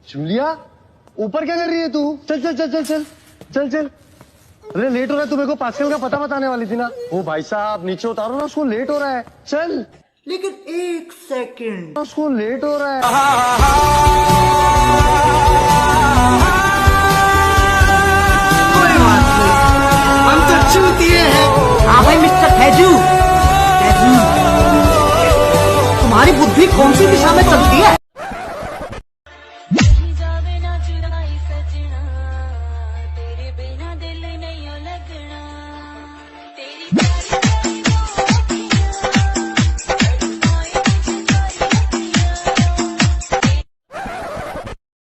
Julia, ऊपर क्या कर रही है तू? चल चल चल चल चल चल चल। अरे लेट हो रहा है, तू मेरे को पास्कल का पता बताने वाली थी ना। ओ भाई साहब, नीचे उतारो ना उसको, लेट हो रहा है। चल। लेकिन एक सेकंड, उसको लेट हो रहा है। कोई बात नहीं, हम तो चूतिए हैं। हाँ भाई मिस्टर फैजू, तुम्हारी बुद्धि कौन सी दिशा में चलती है?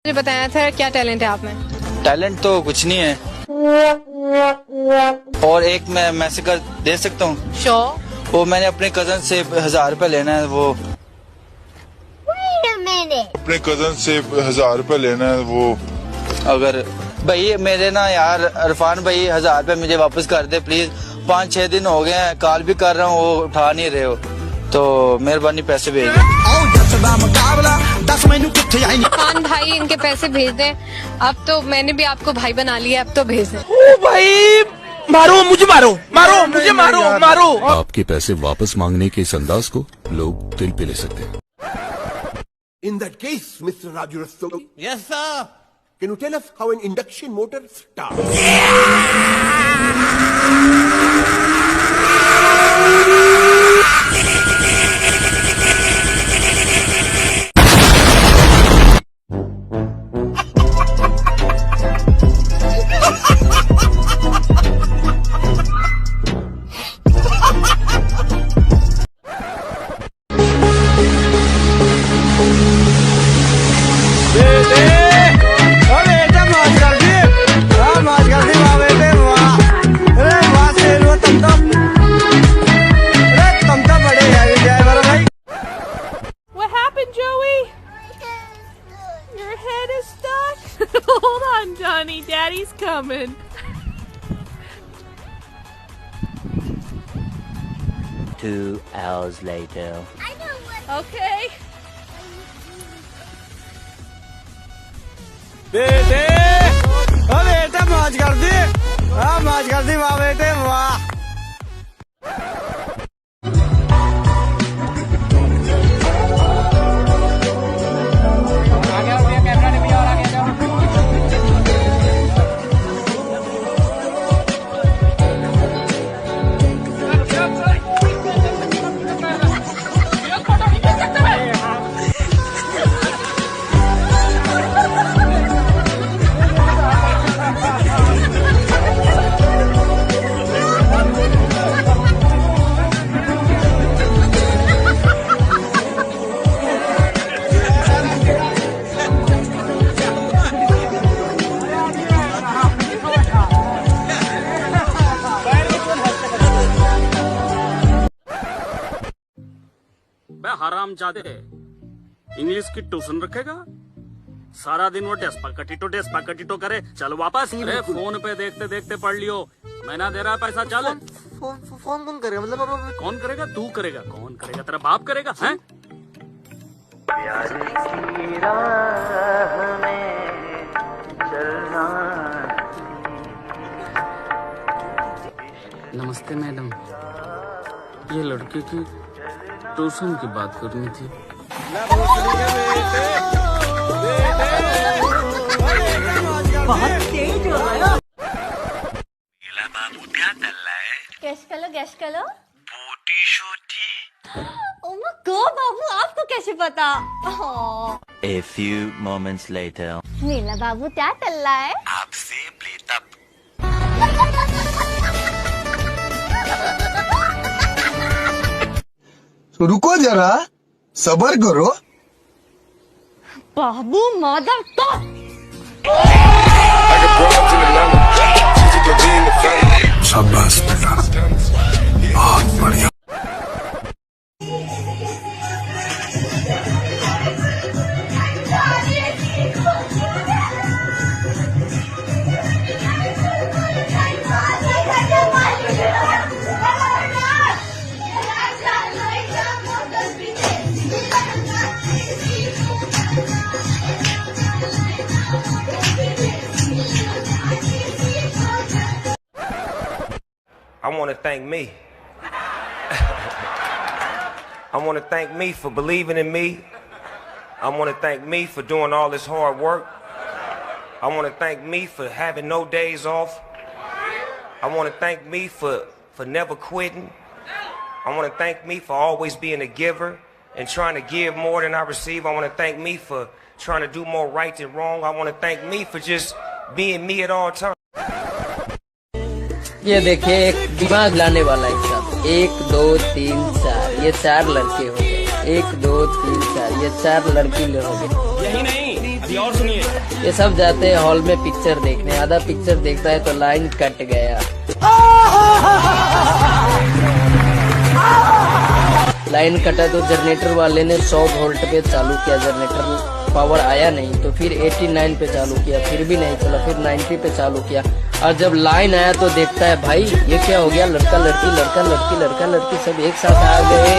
मुझे बताया था क्या टैलेंट है आप में? टैलेंट तो कुछ नहीं है, और एक मैं मैसेज कर दे सकता हूँ। श्योर। वो मैंने अपने कजन से 1000 रुपए लेना है। वो अपने कजन से 1000 रुपए लेना है। वो अगर भाई मेरे ना यार इरफान भाई 1000 रुपए मुझे वापस कर दे प्लीज। 5-6 दिन हो गए हैं, कॉल भी कर रहा हूँ, वो उठा नहीं रहे हो, तो मेहरबानी पैसे भेज दो। खान भाई इनके पैसे भेज दें। अब तो मैंने भी आपको भाई बना लिया, अब तो भेज दें। ओ भाई, मारो मुझे, मारो मारो मुझे, मारो मारो। आपके पैसे वापस मांगने के इस अंदाज को लोग दिल पे ले सकते हैं। In that case, Mr. Raju Rastogi, yes sir. can you tell us how an induction motor starts? What happened, Joey? Your head is stuck. Hold on, Johnny. Daddy's coming. Two hours later. Okay. बेटे, ओ बेटे मौज कर दी, मौज कर दी वाह बेटे वाह। हरामजादे, English की ट्यूशन रखेगा? सारा दिन वो डेस्पा कटिटो करे। चल वापस। अरे फोन पे देखते देखते पढ़ लियो, मैं ना दे रहा पैसा। चल फोन कौन करेगा? मतलब कौन करेगा? तू करेगा। कौन करेगा? तेरा बाप करेगा? हैं? नमस्ते मैडम, ये लड़के की ट्यूशन की बात करनी थी। बहुत तेज हो गया। बाबू क्या चल रहा है? गैस करो। बोटी शोटी। ओ माय गॉड बाबू, आपको कैसे पता? A few moments later. नीला बाबू क्या चल रहा है? आपसे ब्रेकअप। रुको जरा, सबर करो। बाबू मदर तो शाबाश बेटा, बहुत बढ़िया। want to thank me. I want to thank me for believing in me. I want to thank me for doing all this hard work. I want to thank me for having no days off. I want to thank me for never quitting. I want to thank me for always being a giver and trying to give more than I receive. I want to thank me for trying to do more right than wrong. I want to thank me for just being me at all times. ये देखिए एक दिमाग लाने वाला हिसाब 1 2 3 4 ये 4 लड़के हो गए 1 2 3 4 ये 4 लड़की हो गए यही नहीं अभी और सुनिए ये सब जाते हैं हॉल में पिक्चर देखने आधा पिक्चर देखता है तो लाइन कट गया लाइन कटा तो जनरेटर वाले ने 100 वोल्ट पे चालू किया जनरेटर पावर आया नहीं तो फिर 89 पे चालू किया फिर भी नहीं चला फिर 90 पे चालू किया और जब लाइन आया तो देखता है भाई ये क्या हो गया लड़का लड़की लड़का लड़की लड़का लड़की सब एक साथ आ गए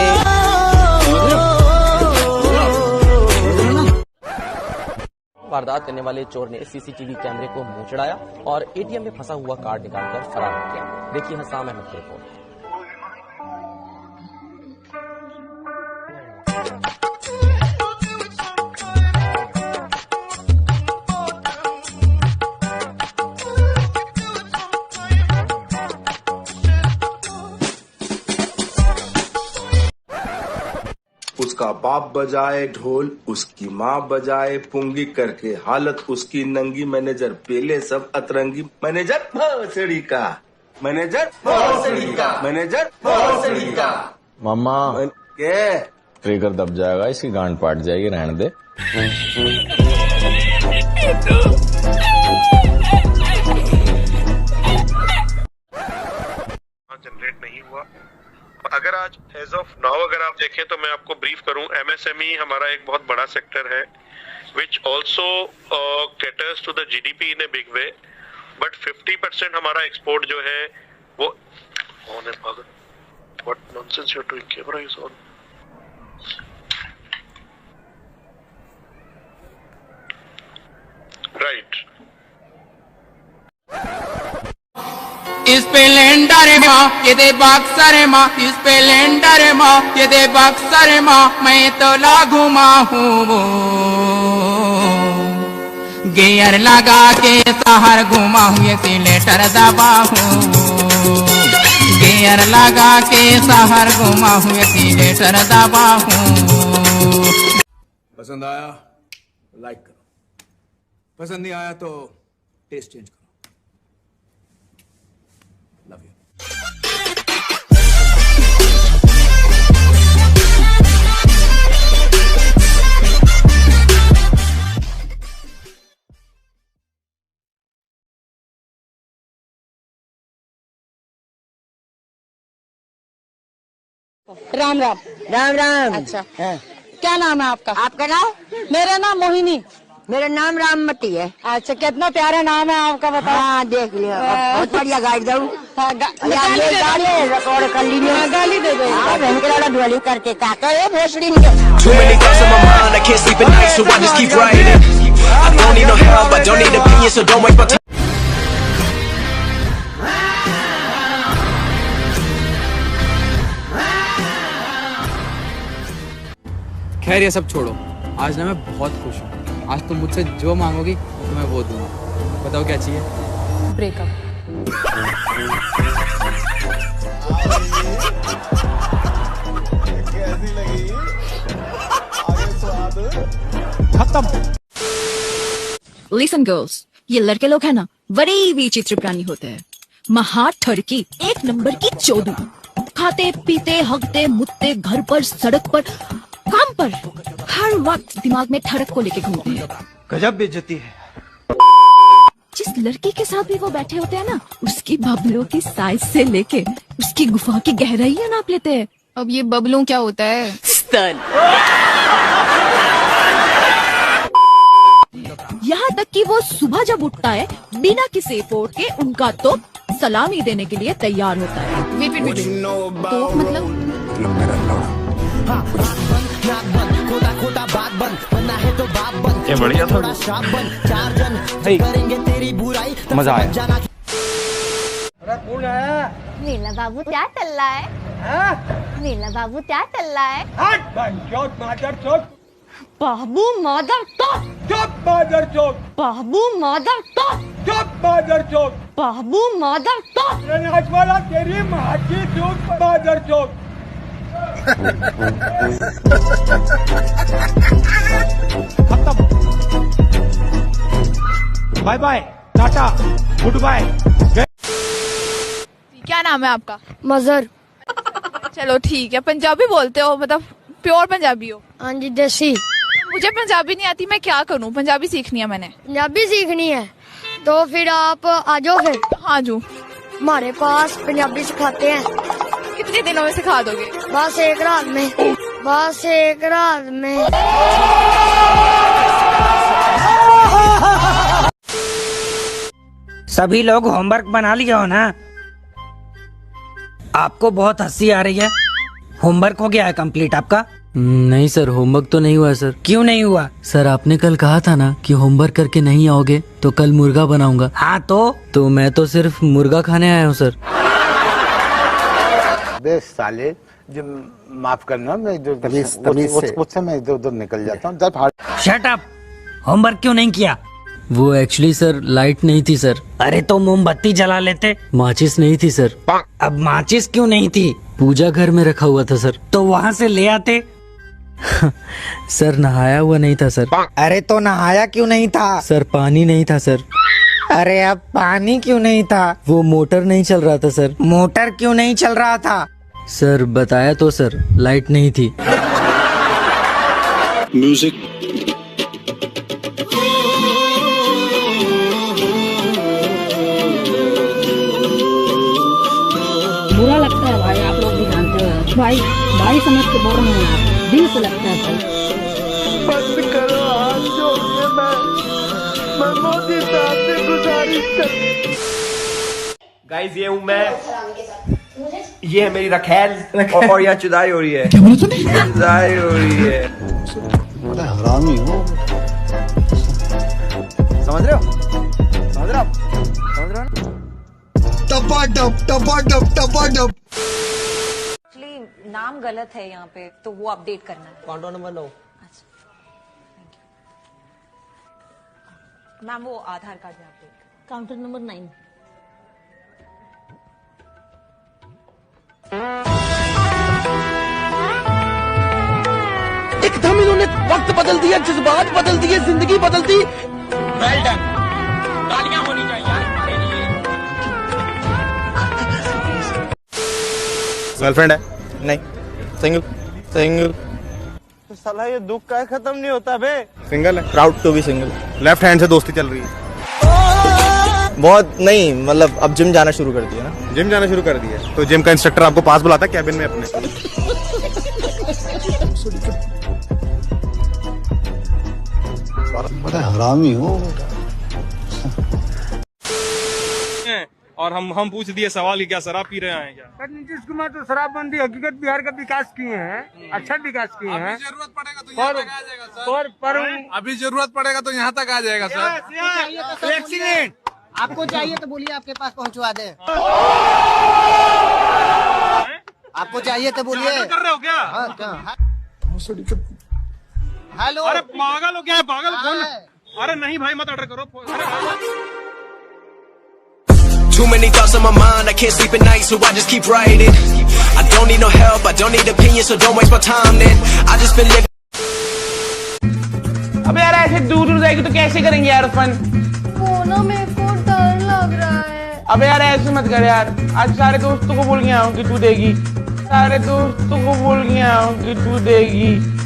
वारदात करने वाले चोर ने सीसीटीवी कैमरे को मुंह चढ़ाया और एटीएम में फंसा हुआ कार्ड निकालकर फरार हो गया। देखिए हसाम अहमद की रिपोर्ट। उसका बाप बजाए ढोल उसकी माँ बजाए पुंगी करके हालत उसकी नंगी मैनेजर पेले सब अतरंगी मैनेजर भोसड़ी का मैनेजर भोसड़ी का मैनेजर भोसड़ी का मामा के ट्रिगर दब जाएगा इसकी गांड पाट जाएगी रहने दे जनरेट नहीं हुआ अगर आज एज ऑफ नाउ अगर आप देखें तो मैं आपको ब्रीफ करूं एमएसएमई हमारा एक बहुत बड़ा सेक्टर है which also caters to the GDP in a big way but 50% हमारा एक्सपोर्ट जो है वो ऑन है पागल what nonsense you are doing camera is on right इस पे लेंडर माँ ये दे बक्सर माँ इस पे लेंडर माँ ये दे बक्सर माँ मैं तो लागू माँ हूँ गियर लगा के शहर घुमा हूँ ये सिलेटर दबा हूँ गियर लगा के शहर घुमा हूँ ये सिलेटर दबा हूँ। पसंद आया लाइक करो पसंद नहीं आया तो टेस्ट चेंज करो लव यू राम राम राम राम। अच्छा क्या नाम है आपका? आपका नाम? मेरा नाम मोहिनी। मेरा नाम राममती है। अच्छा कितना प्यारा नाम है आपका बताओ। हाँ देख लिया बहुत बढ़िया गाड़ी दूँ रिकॉर्ड कर लीजिए गाली दे दो भेंकरा ढोली करके काका ये भोसड़ी खैर ये सब छोड़ो आज ना मैं बहुत खुश हूँ आज तुम मुझसे जो मांगोगी तो मैं वो दूंगा बताओ क्या चाहिए? ब्रेकअप। खत्म। Listen girls, ये लड़के लोग हैं ना बड़े विचित्र प्राणी होते हैं। महा ठरकी एक नंबर की चोदू खाते पीते हगते मुत्ते घर पर सड़क पर काम पर हर वक्त दिमाग में ठड़क को लेके घूमते हैं। गजब बेइज्जती है। जिस लड़की के साथ भी वो बैठे होते हैं ना उसकी बबलों की साइज से लेके उसकी गुफा की गहराइयां नाप लेते हैं। अब ये बबलों क्या होता है? स्तन। यहाँ तक कि वो सुबह जब उठता है बिना किसी एफर्ट के उनका तो सलामी देने के लिए तैयार होता है। वेट तो मतलब ये बढ़िया था। मजा आया। नीला बाबू क्या चल रहा है? नीला बाबू क्या चल रहा है? बाबू मादर चौक। चुप मादर चौक। बाबू मादर चौक। चुप मादर चौक। बाबू मादर चौक। वाला तेरी माँ की चौक मादर चौक। Bye bye tata goodbye. क्या नाम है आपका? मजहर। चलो ठीक है, पंजाबी बोलते हो, मतलब प्योर पंजाबी हो? हाँ जी, देसी। मुझे पंजाबी नहीं आती, मैं क्या करूं? पंजाबी सीखनी है मैंने। पंजाबी सीखनी है तो फिर आप आ जाओ फिर। हाँ जो हमारे पास पंजाबी सिखाते हैं। कितने दिनों में सिखा दोगे? बस एक रात में। बस एक रात में। सभी लोग होमवर्क बना लिया हो ना? आपको बहुत हंसी आ रही है। होमवर्क हो गया है कंप्लीट आपका? नहीं सर, होमवर्क तो नहीं हुआ सर। क्यों नहीं हुआ? सर आपने कल कहा था ना कि होमवर्क करके नहीं आओगे तो कल मुर्गा बनाऊंगा। हाँ तो मैं तो सिर्फ मुर्गा खाने आया हूँ सर। बे साले, जो माफ करना, मैं जो उससे मैं इधर उधर निकल जाता हूँ। Shut up. होमवर्क क्यों नहीं किया? वो एक्चुअली सर लाइट नहीं थी सर। अरे तो मोमबत्ती जला लेते। माचिस नहीं थी सर। अब माचिस क्यों नहीं थी? पूजा घर में रखा हुआ था सर। तो वहाँ से ले आते। सर नहाया हुआ नहीं था सर। अरे तो नहाया क्यों नहीं था? सर पानी नहीं था सर। अरे अब पानी क्यों नहीं था? वो मोटर नहीं चल रहा था सर। मोटर क्यों नहीं चल रहा था? सर बताया तो सर, लाइट नहीं थी। म्यूजिक। बुरा लगता है भाई, आप लोग भी जानते हो भाई। भाई समझ के बोल रहे हैं, दिल से लगता है भाई। बंद करो हाथ जोड़िए, मैं मोदी साहब से गुजारिश कर। गाइस ये हूँ मैं, ये है मेरी रखेल और यहाँ चुदाई हो रही है। चुदाई हो रही है। बड़ा हरामी हो। समझ रहे हो? समझ रहे हो? समझ रहे हो? एक्चुअली नाम गलत है यहाँ पे, तो वो अपडेट करना है। Counter number 9। मैम वो आधार कार्ड में अपडेट। Counter number 9। एकदम इन्होंने वक्त बदल दिया, जज्बात बदल दिए, जिंदगी बदल दी। Well done. तालियां होनी चाहिए यार हमारे लिए। गर्लफ्रेंड है? नहीं। सिंगल। सिंगल। तो साला ये दुख का खत्म नहीं होता बे। सिंगल है। Proud to be single. Left hand से दोस्ती चल रही है। बहुत नहीं, मतलब अब जिम जाना शुरू कर दिया ना। जिम जाना शुरू कर दिया, तो जिम का इंस्ट्रक्टर आपको पास बुलाता है कैबिन में अपने। बड़ा हरामी हो। और हम पूछ दिए सवाल कि क्या शराब पी रहे हैं क्या? नीतीश कुमार तो शराबबंदी हकीकत बिहार का विकास किए हैं, अच्छा विकास किए हैं। जरूरत पड़ेगा तो यहाँ तक आ जाएगा सर। अभी जरूरत पड़ेगा तो यहाँ तक आ जाएगा सर। एक्सीडेंट आपको चाहिए तो बोलिए, आपके पास पहुंचवा दे। आपको चाहिए तो बोलिए। कर रहे हो क्या? हाँ, क्या? हेलो। अरे पागल हो क्या है? पागल कौन? अरे नहीं भाई मत ऑर्डर करो। Too many thoughts on my mind, I can't sleep at night, so I just keep writing. I don't need no help, I don't need opinions, so don't waste my time then. I just been living. अबे यार ऐसे दूर दूर जाएगी तो कैसे करेंगे यार फन? वो ना मेरे को डर लग रहा है। अबे यार ऐसे मत कर यार, आज सारे दोस्तों को बोल गया हूँ कि तू देगी। सारे दोस्तों को बोल गया हूँ कि तू देगी।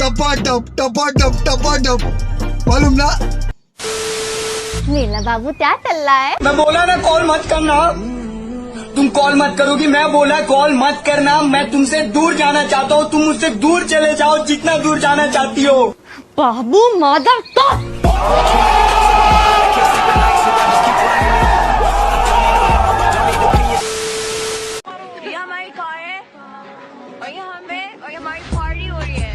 टपाटप मालूम ना? नीला बाबू क्या चल रहा है? मैं बोला ना कॉल मत करना। तुम कॉल मत करोगी, मैं बोला कॉल मत करना। मैं तुमसे दूर जाना चाहता हूँ, तुम मुझसे दूर चले जाओ जितना दूर जाना चाहती हो। बाबू मादर चौक। ये हमारी कार है और ये हमें और ये हमारी पार्टी हो रही है।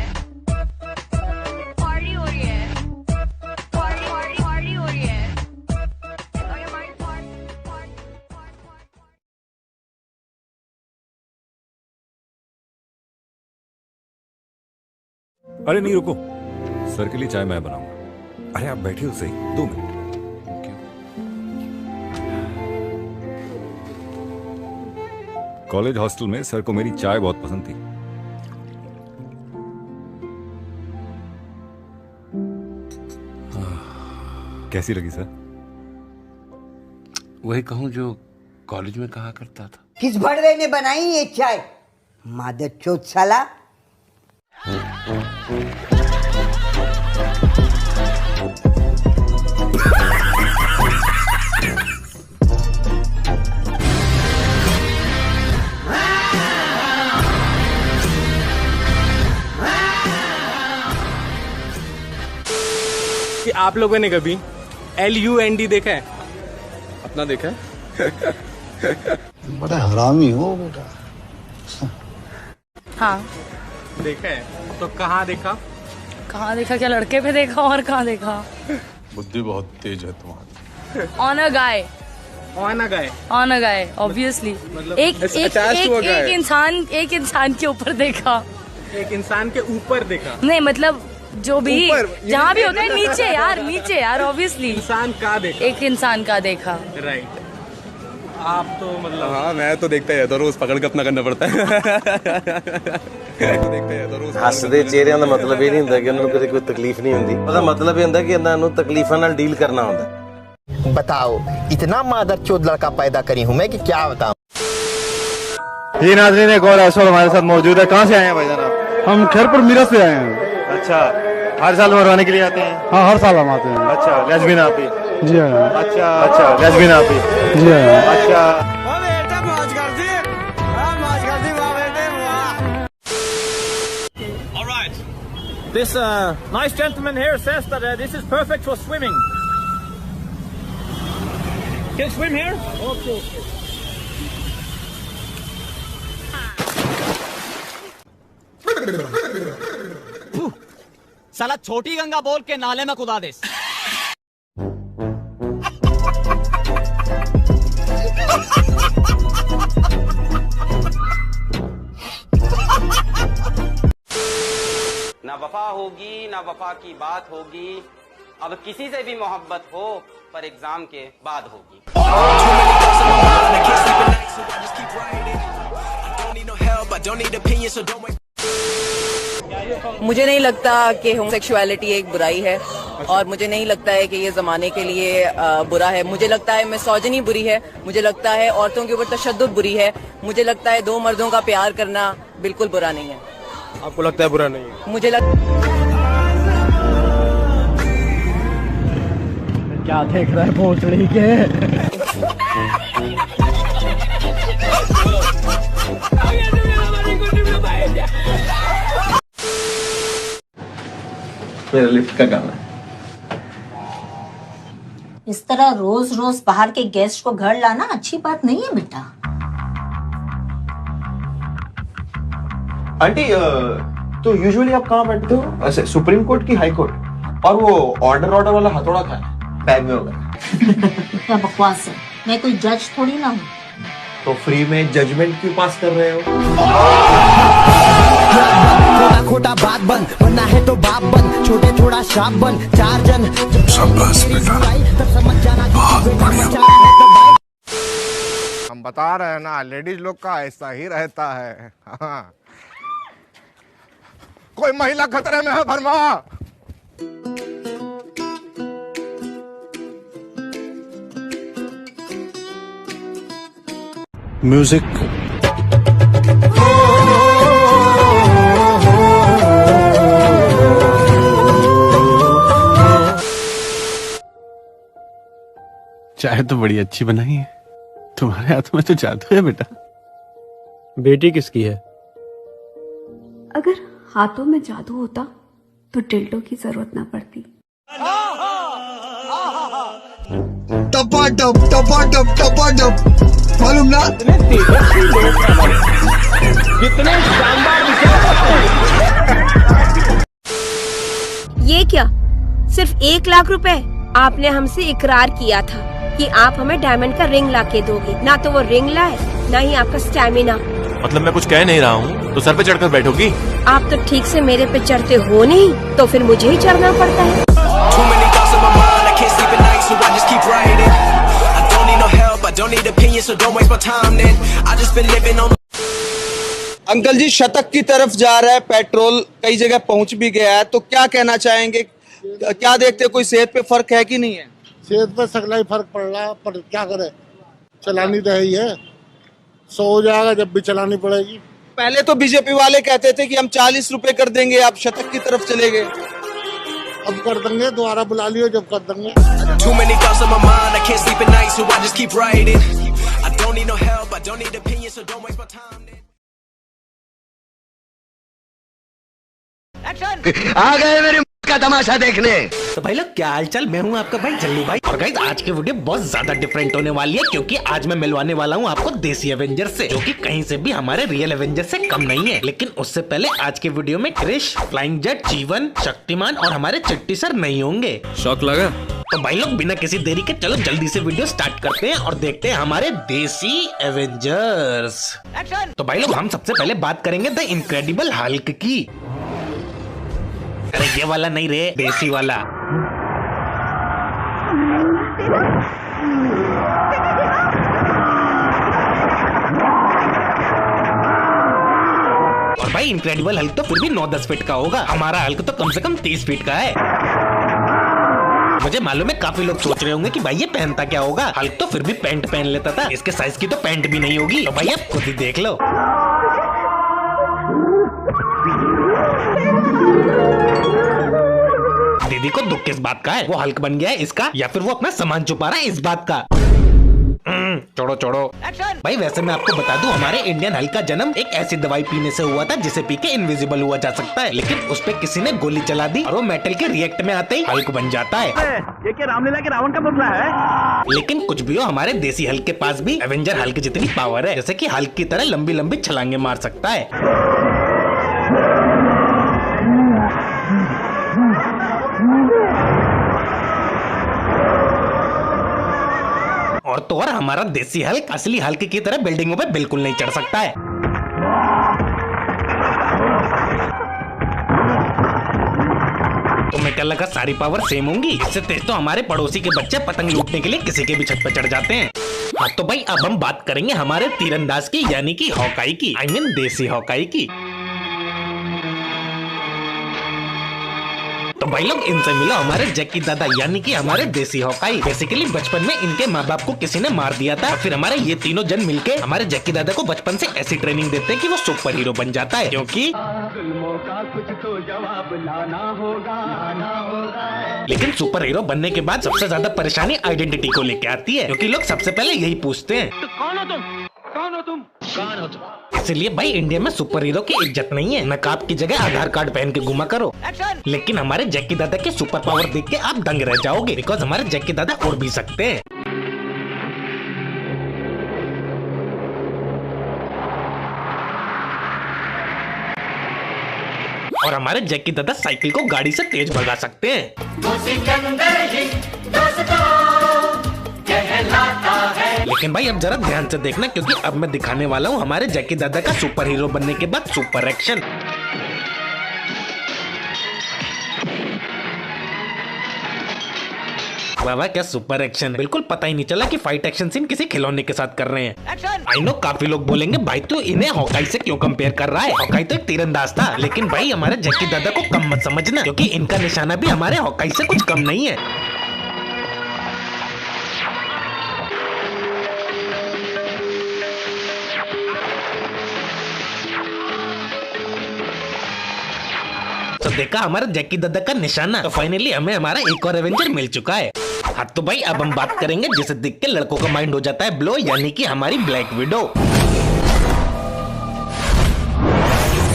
पार्टी हो रही है। अरे नहीं रुको, सर के लिए चाय मैं बनाऊंगा। अरे आप बैठिए तो सही, 2 मिनट। कॉलेज हॉस्टल में सर को मेरी चाय बहुत पसंद थी। कैसी लगी सर? वही कहूं जो कॉलेज में कहा करता था। किस भड़वे ने बनाई ये चाय? मादर चोद साला। कि आप लोगों ने कभी LUND देखा है? अपना देखा है? बड़ा हरामी हो बेटा। हाँ देखा है तो कहाँ देखा? कहाँ देखा? क्या लड़के पे देखा और कहाँ देखा? बुद्धि बहुत तेज है तुम्हारी। On a guy. On a guy obviously. एक इंसान के ऊपर देखा। एक इंसान के ऊपर देखा? नहीं मतलब जो भी जहाँ भी होता है नीचे यार ऑब्वियसली। इंसान का देखा? एक इंसान का देखा। राइट। आप तो मतलब हाँ मैं तो देखता ही रहता हूँ, रोज पकड़ के अपना करना पड़ता है। हसदे चेहरिਆਂ ਦਾ मतलब ਇਹ ਨਹੀਂ ਹੁੰਦਾ ਕਿ ਉਹਨਾਂ ਨੂੰ ਕੋਈ ਤਕਲੀਫ ਨਹੀਂ ਹੁੰਦੀ। ਉਹਦਾ मतलब ਇਹ ਹੁੰਦਾ ਕਿ ਇਹਨਾਂ ਨੂੰ ਤਕਲੀਫਾਂ ਨਾਲ ਡੀਲ करना ਹੁੰਦਾ। बताओ इतना मादर चोद लड़का पैदा करी हूँ मैं कि क्या बताऊं। ये नाज़रीन एक और ऐसा हमारे साथ मौजूद है। कहाँ से आए हैं भाई साहब? हम खैरपुर मीरठ से आए हैं। अच्छा, हर साल मरवाने के लिए आते हैं? हाँ हर साल हम आते हैं। अच्छा, लेस्बियन आप ही? जी हाँ। अच्छा लेस्बियन आप ही? जी हाँ। अच्छा This nice gentleman here says that this is perfect for swimming. Can you swim here? Okay. साला छोटी गंगा बोल के नाले में कुदा दे। ना वफा होगी ना वफा की बात होगी, अब किसी से भी मोहब्बत हो पर एग्जाम के बाद होगी। मुझे नहीं लगता कि होमोसेक्सुअलिटी एक बुराई है और मुझे नहीं लगता है कि ये जमाने के लिए बुरा है। मुझे लगता है मिसोजिनी बुरी है, मुझे लगता है औरतों के ऊपर तशद्दुद बुरी है, मुझे लगता है 2 मर्दों का प्यार करना बिल्कुल बुरा नहीं है। आपको लगता है बुरा नहीं है? मुझे क्या देख रहा है भोसड़ी के? मेरा लिफ्ट का काम है। इस तरह रोज रोज बाहर के गेस्ट को घर लाना अच्छी बात नहीं है बेटा। आंटी तो यूजुअली आप कहाँ बैठते हो? ऐसे सुप्रीम कोर्ट की हाई कोर्ट? और वो ऑर्डर वाला हथौड़ा कहाँ है? बैग में होगा। क्या बकवास है, मैं कोई जज थोड़ी ना हूँ। तो फ्री में जजमेंट क्यों पास कर रहे हो? खोटा खोटा बात बन, बनना है तो बाप बन, छोटे थोड़ा शाप बन, 4 जन शाबाश बेटा, बहुत बढ़िया। हम बता रहे हैं ना, लेडीज लोग का ऐसा ही रहता है। हाँ। कोई महिला खतरे में है भरमा? म्यूजिक चाय तो बड़ी अच्छी बनाई है, तुम्हारे हाथ में तो जादू है बेटा। बेटी किसकी है? अगर हाथों में जादू होता तो टिल्टो की जरूरत ना पड़ती। टपाटप मालूम ना? कितने शानदार ये क्या, सिर्फ 1 लाख रुपए? आपने हमसे इकरार किया था कि आप हमें डायमंड का रिंग ला के दोगे। ना तो वो रिंग लाए, ना ही आपका स्टैमिना। मतलब मैं कुछ कह नहीं रहा हूँ तो सर पे चढ़कर बैठोगी? आप तो ठीक से मेरे पे चढ़ते हो नहीं, तो फिर मुझे ही चढ़ना पड़ता है। अंकल जी, शतक की तरफ जा रहा है पेट्रोल, कई जगह पहुंच भी गया है, तो क्या कहना चाहेंगे? क्या देखते, कोई सेहत पे फर्क है कि नहीं है? सेहत पे सगला ही फर्क पड़ रहा, पर क्या करे, चलानी तो है ही है, 100 हो जाएगा जब भी चलानी पड़ेगी। पहले तो बीजेपी वाले कहते थे कि हम 40 रुपए कर देंगे, आप शतक की तरफ चले गए। अब कर देंगे, दोबारा बुला लियो जब कर देंगे। आ गए मेरे का तमाशा देखने। तो भाई लोग, क्या हालचाल? मैं हूं आपका भाई जल्लू भाई। और गाइस, आज की वीडियो बहुत ज्यादा डिफरेंट होने वाली है, क्योंकि आज मैं मिलवाने वाला हूं आपको देसी एवेंजर से, जो कि कहीं से भी हमारे रियल एवेंजर से कम नहीं है। लेकिन उससे पहले आज के वीडियो में क्रिश, फ्लाइंग जेट, जीवन, शक्तिमान और हमारे चिट्टी सर नहीं होंगे। शौक लगा? तो भाई लोग, बिना किसी देरी के चलो जल्दी से वीडियो स्टार्ट करते हैं और देखते हैं हमारे देसी एवेंजर्स। तो भाई लोग, हम सबसे पहले बात करेंगे द इनक्रेडिबल हल्क की। अरे ये वाला नहीं रे, देसी वाला। और भाई, इनक्रेडिबल हल्क तो फिर भी 9-10 फीट का होगा, हमारा हल्क तो कम से कम 30 फीट का है। मुझे मालूम है काफी लोग सोच रहे होंगे कि भाई ये पहनता क्या होगा, हल्क तो फिर भी पैंट पहन लेता था, इसके साइज की तो पैंट भी नहीं होगी। तो भाई आप खुद ही देख लो। दीदी को दुख किस बात का है? वो हल्क बन गया है इसका, या फिर वो अपना सामान छुपा रहा है इस बात का? छोड़ो छोड़ो भाई। वैसे मैं आपको बता दूं, हमारे इंडियन हल्क का जन्म एक ऐसी दवाई पीने से हुआ था जिसे पी के इनविजिबल हुआ जा सकता है, लेकिन उस पे किसी ने गोली चला दी और वो मेटल के रिएक्ट में आते ही हल्क बन जाता है। ये क्या रामलीला के रावण का पुतला है? लेकिन कुछ भी हो, हमारे देसी हल्क के पास भी एवेंजर हल्क जितनी पावर है, जैसे कि हल्क की तरह लंबी लंबी छलांगे मार सकता है। और तो और हमारा देसी हल्क असली हल्क की तरह बिल्डिंगों पे बिल्कुल नहीं चढ़ सकता है। तुम्हें क्या लगा सारी पावर सेम होंगी? इससे तेज तो हमारे पड़ोसी के बच्चे पतंग लूटने के लिए किसी के भी छत पर चढ़ जाते हैं। हाँ तो भाई, अब हम बात करेंगे हमारे तीरंदाज की, यानी कि हॉकाई की, आई मीन देसी हॉकाई की। तो भाई लोग, इनसे मिलो हमारे जैकी दादा, यानी कि हमारे देसी हॉकाई। बेसिकली बचपन में इनके माँ बाप को किसी ने मार दिया था, फिर हमारे ये तीनों जन मिलके हमारे जैकी दादा को बचपन से ऐसी ट्रेनिंग देते हैं कि वो सुपर हीरो बन जाता है, क्योंकि कुछ तो जवाब लाना होगा। लेकिन सुपर हीरो बनने के बाद सबसे ज्यादा परेशानी आइडेंटिटी को लेके आती है, क्योंकि लोग सबसे पहले यही पूछते हैं, तो कौन हो तुम? कौन हो तुम? कौन हो तुम? इसलिए भाई इंडिया में सुपर हीरो की इज्जत नहीं है। नकाब की जगह आधार कार्ड पहन के घुमा करो। लेकिन हमारे जैकी दादा के सुपर पावर देख के आप दंग रह जाओगे, बिकॉज हमारे जैकी दादा उड़ भी सकते हैं। और हमारे जैकी दादा साइकिल को गाड़ी से तेज भगा सकते हैं। लेकिन भाई अब जरा ध्यान से देखना, क्योंकि अब मैं दिखाने वाला हूँ हमारे जैकी दादा का सुपर हीरो बनने के बाद सुपर एक्शन। वाह क्या सुपर एक्शन, बिल्कुल पता ही नहीं चला कि फाइट एक्शन सीन किसी खिलौने के साथ कर रहे हैं। आई नो काफी लोग बोलेंगे भाई तू इन्हें हॉकाई से क्यों कंपेयर कर रहा है, हॉकाई तो एक तीरंदाज था। लेकिन भाई हमारे जैकी दादा को कम मत समझना, क्योंकि इनका निशाना भी हमारे हॉकाई से कुछ कम नहीं है। तो देखा हमारा जैकी दादा का निशाना, तो फाइनली हमें हमारा एक और एवेंजर मिल चुका है। हाँ तो भाई, अब हम बात करेंगे जिसे देख के लड़कों का माइंड हो जाता है ब्लो, यानी कि हमारी ब्लैक विडो।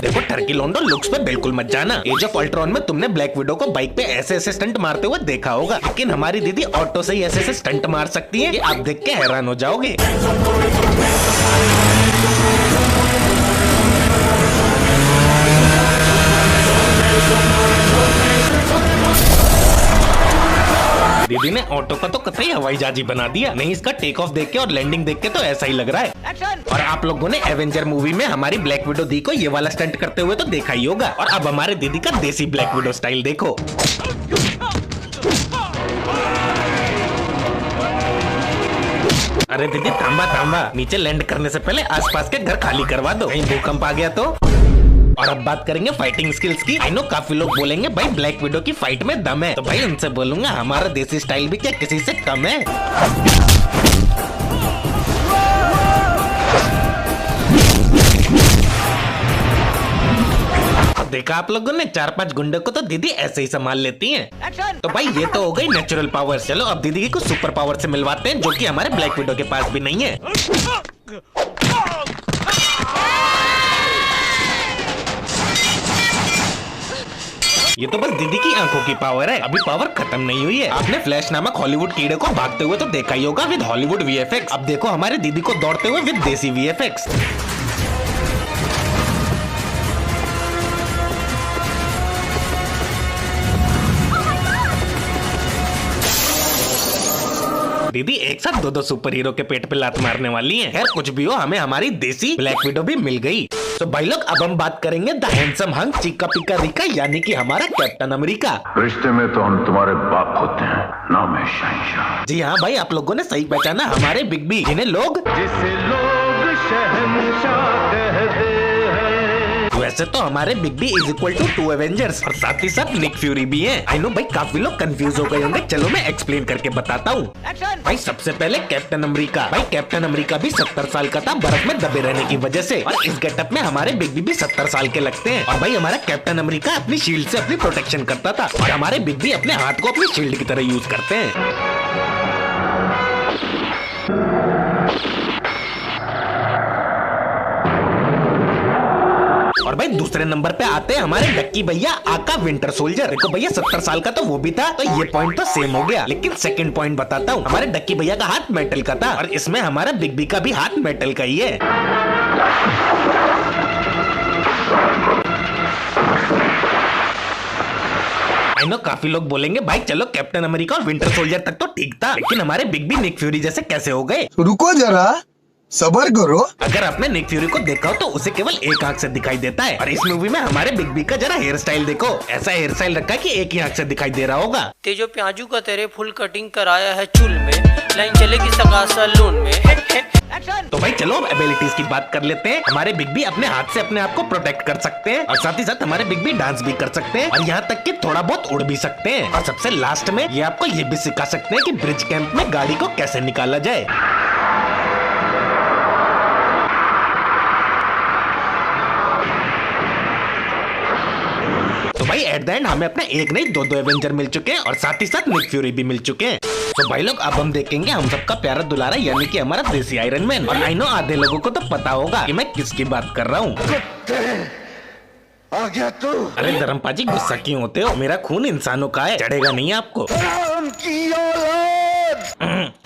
देखो टर्की लोंडो, लुक्स पे बिल्कुल मत जाना। एज ऑफ अल्ट्रॉन में तुमने ब्लैक विडो को बाइक पे ऐसे ऐसे स्टंट मारते हुए देखा होगा, लेकिन हमारी दीदी ऑटो से ही ऐसे ऐसे स्टंट मार सकती है, आप देख के हैरान हो जाओगे। दीदी ने ऑटो का तो कतई हवाई जहाज ही बना दिया। नहीं, इसका टेक ऑफ देख के और लैंडिंग देख के तो ऐसा ही लग रहा है। और आप लोगों ने एवेंजर मूवी में हमारी ब्लैक विडो दी को ये वाला स्टंट करते हुए तो देखा ही होगा। और अब हमारे दीदी का देसी ब्लैक विडो स्टाइल देखो। अरे दीदी थांबा, नीचे लैंड करने से पहले आसपास के घर खाली करवा दो, कहीं भूकंप आ गया तो। और अब बात करेंगे फाइटिंग स्किल्स की। आई नो काफी लोग बोलेंगे भाई ब्लैक विडो की फाइट में दम है, तो भाई उनसे बोलूंगा हमारा देसी स्टाइल भी क्या किसी से कम है। देखा आप लोगों ने, 4-5 गुंडों को तो दीदी ऐसे ही संभाल लेती हैं। तो भाई ये तो हो गई नेचुरल पावर। चलो अब दीदी की कुछ सुपर पावर से मिलवाते हैं, जो कि हमारे ब्लैक विडो के पास भी नहीं है। ये तो बस दीदी की आंखों की पावर है, अभी पावर खत्म नहीं हुई है। आपने फ्लैश नामक हॉलीवुड कीड़े को भागते हुए तो देखा ही होगा विद हॉलीवुड वीएफएक्स। अब देखो हमारे दीदी को दौड़ते हुए विद देसी वीएफएक्स। दीदी एक साथ 2-2 सुपर हीरो के पेट पे लात मारने वाली हैं। खैर कुछ भी हो, हमें हमारी देसी ब्लैक विडो भी मिल गई। तो भाई लोग अब हम बात करेंगे द हैंडसम हंक चिका पिका रिका, यानी कि हमारा कैप्टन अमेरिका। रिश्ते में तो हम तुम्हारे बाप होते हैं, नाम है शहंशाह। जी हाँ भाई, आप लोगों ने सही पहचाना, हमारे बिग बी, जिन्हें लोग शहंशाह कहते हैं। वैसे तो हमारे big B is equal to 2 Avengers और साथ ही साथ निक फ्यूरी भी हैं। आई नो भाई काफी लोग कंफ्यूज हो गए होंगे, चलो मैं एक्सप्लेन करके बताता हूँ। भाई सबसे पहले कैप्टन अमेरिका। भाई कैप्टन अमेरिका भी 70 साल का था बर्फ में दबे रहने की वजह से, और इस गेटअप में हमारे बिग बी भी 70 साल के लगते हैं। और भाई हमारा कैप्टन अमेरिका अपनी शील्ड से अपनी प्रोटेक्शन करता था, और हमारे बिग बी अपने हाथ को अपनी शील्ड की तरह यूज करते हैं। और भाई दूसरे नंबर पे आते हैं हमारे डक्की भैया आका विंटर सोल्जर। देखो भैया 70 साल का तो वो भी था, तो ये पॉइंट तो सेम हो गया। लेकिन सेकंड पॉइंट बताता हूँ, हमारे डक्की भैया का हाथ मेटल का था, और इसमें हमारा बिग बी का भी हाथ मेटल का ही है। आई नो काफी लोग बोलेंगे भाई चलो कैप्टन अमेरिका और विंटर सोल्जर तक तो ठीक था, लेकिन हमारे बिग बी निक फ्यूरी जैसे कैसे हो गए? रुको जरा, सबर करो। अगर आपने निक फ्यूरी को देखा हो तो उसे केवल एक आंख से दिखाई देता है, और इस मूवी में हमारे बिग बी का जरा हेयर स्टाइल देखो, ऐसा हेयर स्टाइल रखा है कि एक ही आंख से दिखाई दे रहा होगा। तेजो प्याजू का तेरे फुल कटिंग कराया है चुल में, लाइन चलेगी सगा सैलून में। तो भाई चलो अब एबिलिटीज की बात कर लेते हैं। हमारे बिग बी अपने हाथ से अपने आप को प्रोटेक्ट कर सकते हैं, और साथ ही साथ हमारे बिग बी डांस भी कर सकते हैं, और यहाँ तक कि थोड़ा बहुत उड़ भी सकते हैं। और सबसे लास्ट में ये आपको ये भी सिखा सकते हैं कि ब्रिज कैंप में गाड़ी को कैसे निकाला जाए। तो भाई एट द एंड हमें अपने एक नहीं 2-2 एवेंजर मिल चुके हैं, और साथ ही साथ निक फ्यूरी भी मिल चुके हैं। तो भाई लोग अब हम देखेंगे हम सबका प्यारा दुलारा, यानी कि हमारा देसी आयरन मैन। और आई नो आधे लोगों को तो पता होगा कि मैं किसकी बात कर रहा हूँ। आ गया तू। अरे धर्मपाजी गुस्सा क्यों होते हो? मेरा खून इंसानों का है, चढ़ेगा नहीं आपको।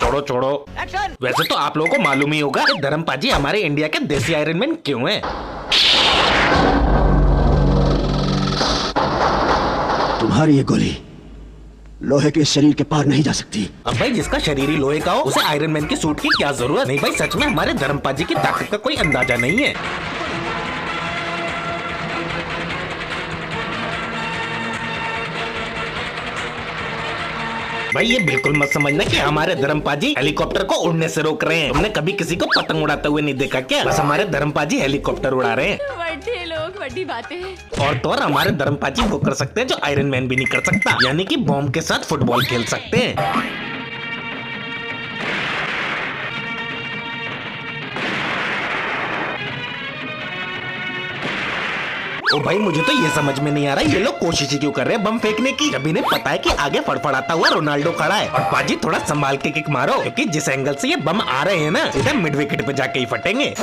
छोड़ो छोड़ो। वैसे तो आप लोगों को मालूम ही होगा कि धर्मपाजी हमारे इंडिया के देसी आयरन मैन क्यों है। तुम्हारी ये गोली लोहे के शरीर के पार नहीं जा सकती। अब भाई जिसका शरीर ही लोहे का हो उसे आयरन मैन की सूट की क्या जरूरत? नहीं भाई सच में हमारे धर्मपाजी की ताकत का कोई अंदाजा नहीं है। भाई ये बिल्कुल मत समझना कि हमारे धर्मपाजी हेलीकॉप्टर को उड़ने से रोक रहे हैं। तुमने कभी किसी को पतंग उड़ाते हुए नहीं देखा क्या? बस हमारे धर्मपाजी हेलीकॉप्टर उड़ा रहे हैं। बड़े लोग बड़ी बातें। और तो और हमारे धर्मपाजी वो कर सकते हैं जो आयरन मैन भी नहीं कर सकता, यानी कि बॉम्ब के साथ फुटबॉल खेल सकते हैं। ओ भाई मुझे तो ये समझ में नहीं आ रहा ये लोग कोशिश ही क्यों कर रहे हैं बम फेंकने की, जब इन्हें पता है कि आगे फड़फड़ाता हुआ रोनाल्डो खड़ा है। और पाजी थोड़ा संभाल के किक मारो, क्योंकि जिस एंगल से ये बम आ रहे हैं ना सीधा मिड विकेट पे जाके ही फटेंगे।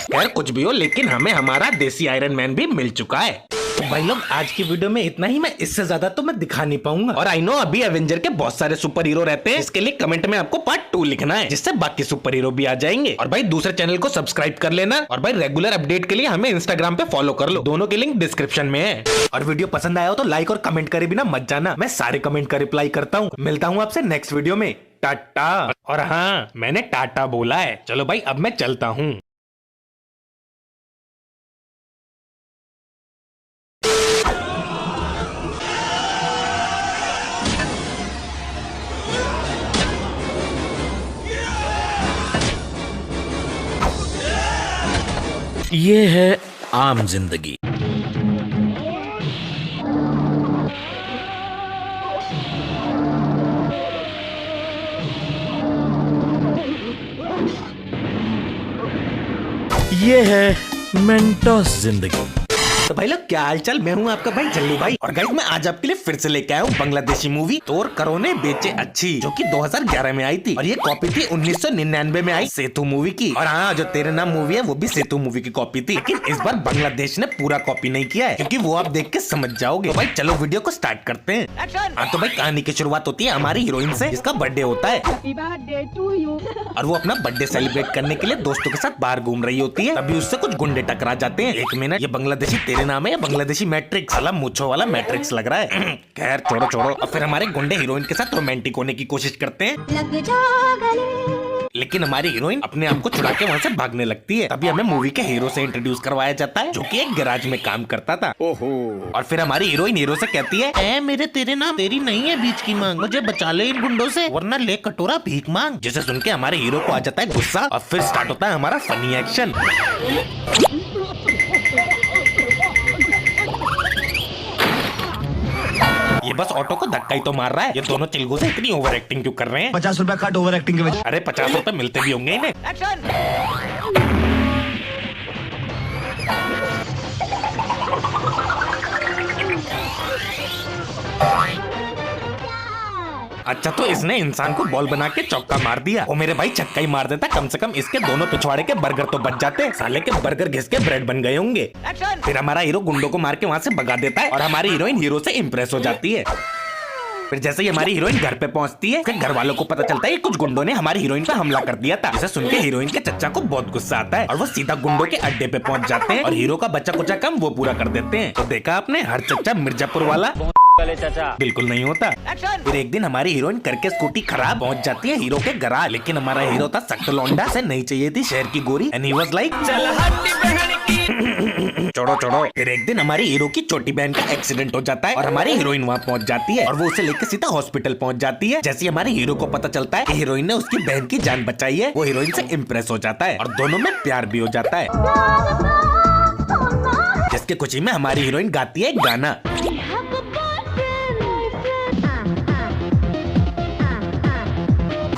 खैर कुछ भी हो, लेकिन हमें हमारा देसी आयरन मैन भी मिल चुका है। तो भाई लोग आज की वीडियो में इतना ही। मैं इससे ज्यादा तो मैं दिखा नहीं पाऊंगा। और आई नो अभी एवेंजर के बहुत सारे सुपर हीरो रहते हैं, इसके लिए कमेंट में आपको पार्ट 2 लिखना है, जिससे बाकी सुपर हीरो भी आ जाएंगे। और भाई दूसरे चैनल को सब्सक्राइब कर लेना। और भाई रेगुलर अपडेट के लिए हमें इंस्टाग्राम पे फॉलो कर लो, दोनों के लिंक डिस्क्रिप्शन में है। और वीडियो पसंद आया हो तो लाइक और कमेंट करे बिना मत जाना, मैं सारे कमेंट का रिप्लाई करता हूँ। मिलता हूँ आपसे नेक्स्ट वीडियो में। टाटा। और हाँ, मैंने टाटा बोला है। चलो भाई अब मैं चलता हूँ। ये है आम जिंदगी। ये है मेंटोस जिंदगी। तो भाई लोग क्या हाल चाल, मैं हूँ आपका भाई जल्लू भाई। और गाइस मैं आज आपके लिए फिर से लेके आया हूँ बांग्लादेशी मूवी तोर करो ने बेचे अच्छी, जो कि 2011 में आई थी। और ये कॉपी थी 1999 में आई सेतु मूवी की। और हाँ, जो तेरे नाम मूवी है वो भी सेतु मूवी की कॉपी थी, लेकिन इस बार बांग्लादेश ने पूरा कॉपी नहीं किया है, क्योंकि वो आप देख के समझ जाओगे। तो भाई चलो वीडियो को स्टार्ट करते हैं। हाँ तो भाई कहानी की शुरुआत होती है हमारी हीरोइन से, जिसका बर्थडे होता है। और वो अपना बर्थडे सेलिब्रेट करने के लिए दोस्तों के साथ बाहर घूम रही होती है। तभी उससे कुछ गुंडे टकरा जाते हैं। एक मिनट, ये बांग्लादेशी तेरे नाम है या बांग्लादेशी मैट्रिक्स? साला मुच्छों वाला मैट्रिक्स लग रहा है। खैर छोड़ो छोड़ो। और फिर हमारे गुंडे हीरोइन के साथ रोमांटिक होने की कोशिश करते हैं, लेकिन हमारी हीरोइन अपने आप को छुड़ा के वहाँ से भागने लगती है। तभी हमें मूवी के हीरो से इंट्रोड्यूस करवाया जाता है, जो कि एक गैराज में काम करता था। ओहो। और फिर हमारी हीरोइन हीरो से कहती है, ए मेरे तेरे नाम तेरी नहीं है बीच की मांग, मुझे बचा ले इन गुंडों से, वरना ले कटोरा भीख मांग। जिसे सुन के हमारे हीरो को आ जाता है गुस्सा। और फिर स्टार्ट होता है हमारा फनी एक्शन। ये बस ऑटो को धक्का ही तो मार रहा है। ये दोनों चिलगो से इतनी ओवर एक्टिंग क्यों कर रहे हैं? 50 रुपए कट ओवर एक्टिंग के वजह। अरे 50 रुपए मिलते भी होंगे इन्हें। अच्छा तो इसने इंसान को बॉल बना के चौका मार दिया। वो मेरे भाई छक्का ही मार देता, कम से कम इसके दोनों पिछवाड़े के बर्गर तो बच जाते। साले के बर्गर घिस के ब्रेड बन गए होंगे। फिर हमारा हीरो गुंडों को मार के वहाँ से भगा देता है, और हमारी हीरोइन हीरो से इम्प्रेस हो जाती है। फिर जैसे ही हमारी हीरोइन घर पे पहुंचती है, फिर घर वालों को पता चलता है कुछ गुंडों ने हमारी हीरोइन पे हमला कर दिया था। जिसे सुन के हीरोइन के चचा को बहुत गुस्सा आता है, और वो सीधा गुंडों के अड्डे पे पहुंच जाते हैं, और हीरो का बच्चा कुचा काम वो पूरा कर देते हैं। तो देखा आपने, हर चचा मिर्जापुर वाला चाचा बिल्कुल नहीं होता। फिर एक दिन हमारी हीरोइन करके स्कूटी खराब पहुंच जाती है हीरो के गराज, लेकिन हमारा हीरो था सख्त लौंडा, से नहीं चाहिए थी शहर की गोरी, एंड ही वाज लाइक छोड़ो छोड़ो। फिर एक दिन हमारी हीरो की छोटी बहन का एक्सीडेंट हो जाता है, और हमारी हीरोइन वहाँ पहुँच जाती है, और वो उसे लेकर सीधा हॉस्पिटल पहुँच जाती है। जैसे हमारे हीरो को पता चलता है कि हीरोइन ने उसकी बहन की जान बचाई है, वो हीरोइन से इम्प्रेस हो जाता है, और दोनों में प्यार भी हो जाता है। जिसके खुशी में हमारी हीरोइन गाती है एक गाना।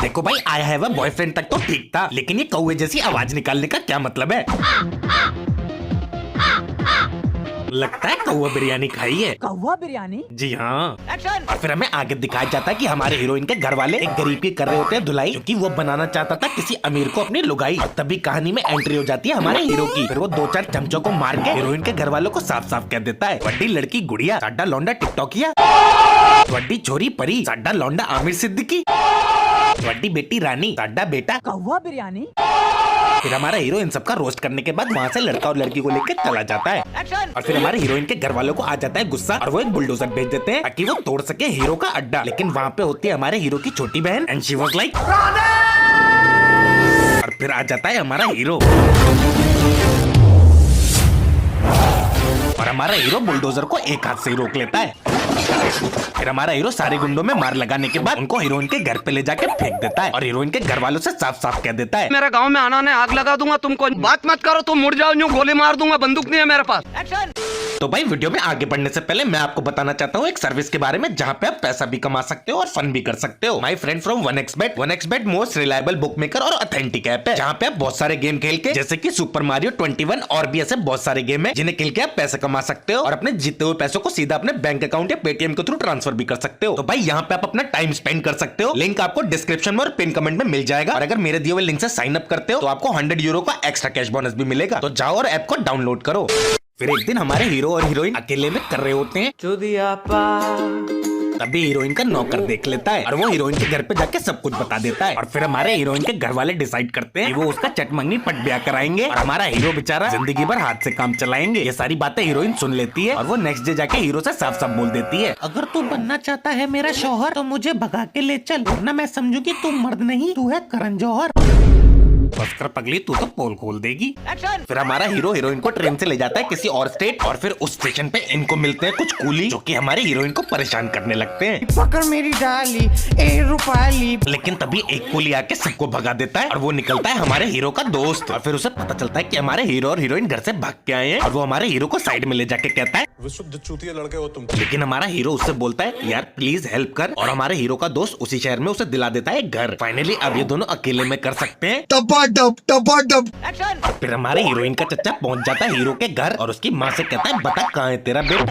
देखो भाई, आई हैव अ बॉयफ्रेंड तक तो ठीक था, लेकिन ये कौवे जैसी आवाज निकालने का क्या मतलब है? लगता है कौवा बिरयानी खाई है। कौवा बिरयानी? जी हाँ। और फिर हमें आगे दिखाया जाता है कि हमारे हीरोइन के घर वाले एक गरीब की कर रहे होते हैं धुलाई, क्योंकि वो बनाना चाहता था किसी अमीर को अपनी लुगाई। और तभी कहानी में एंट्री हो जाती है हमारे हीरो की। फिर वो 2-4 चमचों को मार के हीरोइन के घर वालों को साफ साफ कह देता है, वड्डी लड़की गुड़िया, साडा लौंडा टिकटॉकिया, वड्डी छोरी परी, साडा लौंडा आमिर सिद्दीकी, वड्डी बेटी रानी, साडा बेटा कौवा बिरयानी। फिर हमारा हीरो इन सबका रोस्ट करने के बाद वहाँ से लड़का और लड़की को लेकर चला जाता है। और फिर हमारे हीरोइन के घर वालों को आ जाता है गुस्सा, और वो एक बुलडोजर भेज देते हैं ताकि वो तोड़ सके हीरो का अड्डा। लेकिन वहाँ पे होती है हमारे हीरो की छोटी बहन, एंड शी वाज लाइक। और फिर आ जाता है हमारा हीरो, और हमारा हीरो बुलडोजर को एक हाथ से ही रोक लेता है। फिर हमारा हीरो सारे गुंडों में मार लगाने के बाद उनको हीरोइन के घर पे ले जाके फेंक देता है, और हीरोइन के घर वालों से साफ साफ कह देता है, मेरे गांव में आना ने आग लगा दूंगा, तुमको बात मत करो, तुम मुड़ जाओ, यूं गोली मार दूंगा, बंदूक नहीं है मेरे पास। तो भाई वीडियो में आगे बढ़ने से पहले मैं आपको बताना चाहता हूँ एक सर्विस के बारे में, जहाँ पे आप पैसा भी कमा सकते हो और फन भी कर सकते हो। My friend from 1xbet। 1xbet most reliable book maker और ऑथेंटिक ऐप है, जहाँ पे आप बहुत सारे गेम खेल के, जैसे कि सुपर मारियो 21 और भी ऐसे बहुत सारे गेम है जिन्हें खेल के आप पैसे कमा सकते हो, और अपने जीते हुए पैसों को सीधा अपने बैंक अकाउंट या पेटीएम के थ्रू ट्रांसफर भी कर सकते हो। तो भाई यहाँ पे आप अपना टाइम स्पेंड कर सकते हो। लिंक आपको डिस्क्रिप्शन में और पिन कमेंट में मिल जाएगा, और अगर मेरे दिए हुए लिंक से साइन अप करते हो तो आपको 100 यूरो का एक्स्ट्रा कैश बोनस भी मिलेगा। तो जाओ और ऐप को डाउनलोड करो। फिर एक दिन हमारे हीरो और हीरोइन अकेले में कर रहे होते हैं तभी हीरोइन का नौकर देख लेता है और वो हीरोइन के घर पे जाके सब कुछ बता देता है। और फिर हमारे हीरोइन के घर वाले डिसाइड करते हैं कि वो उसका चटमंगनी पट ब्याह कराएंगे और हमारा हीरो बेचारा जिंदगी भर हाथ से काम चलाएंगे। ये सारी बातें हीरोइन सुन लेती है और वो नेक्स्ट डे जाके हीरो से साफ साफ बोल देती है, अगर तू बनना चाहता है मेरा शौहर तो मुझे भगा के ले चल, वरना मैं समझूंगी तू मर्द नहीं, तू है करण जौहर। बस कर पगली, तू तो पोल खोल देगी। फिर हमारा हीरो हीरोइन को ट्रेन से ले जाता है किसी और स्टेट और फिर उस स्टेशन पे इनको मिलते हैं कुछ कूली जो कि हमारे हीरोइन को परेशान करने लगते हैं। पकड़ मेरी डाली ए रूपाली। लेकिन तभी एक कूली आके सबको भगा देता है और वो निकलता है हमारे हीरो का दोस्त। और फिर उसे पता चलता है कि हमारे हीरो और हीरोइन घर से भाग के आए हैं और वो हमारे हीरो को साइड में ले जाके कहता है, विशुद्ध चूतिया लड़के हो तुम। लेकिन हमारा हीरो उससे बोलता है, यार प्लीज हेल्प कर। और हमारे हीरो का दोस्त उसी शहर में उसे दिला देता है घर। फाइनली अब ये दोनों अकेले में कर सकते हैं फिर हमारे हीरोइन का चच्चा पहुंच जाता है हीरो के घर और उसकी माँ से कहता है, बता कहाँ है तेरा बेटा।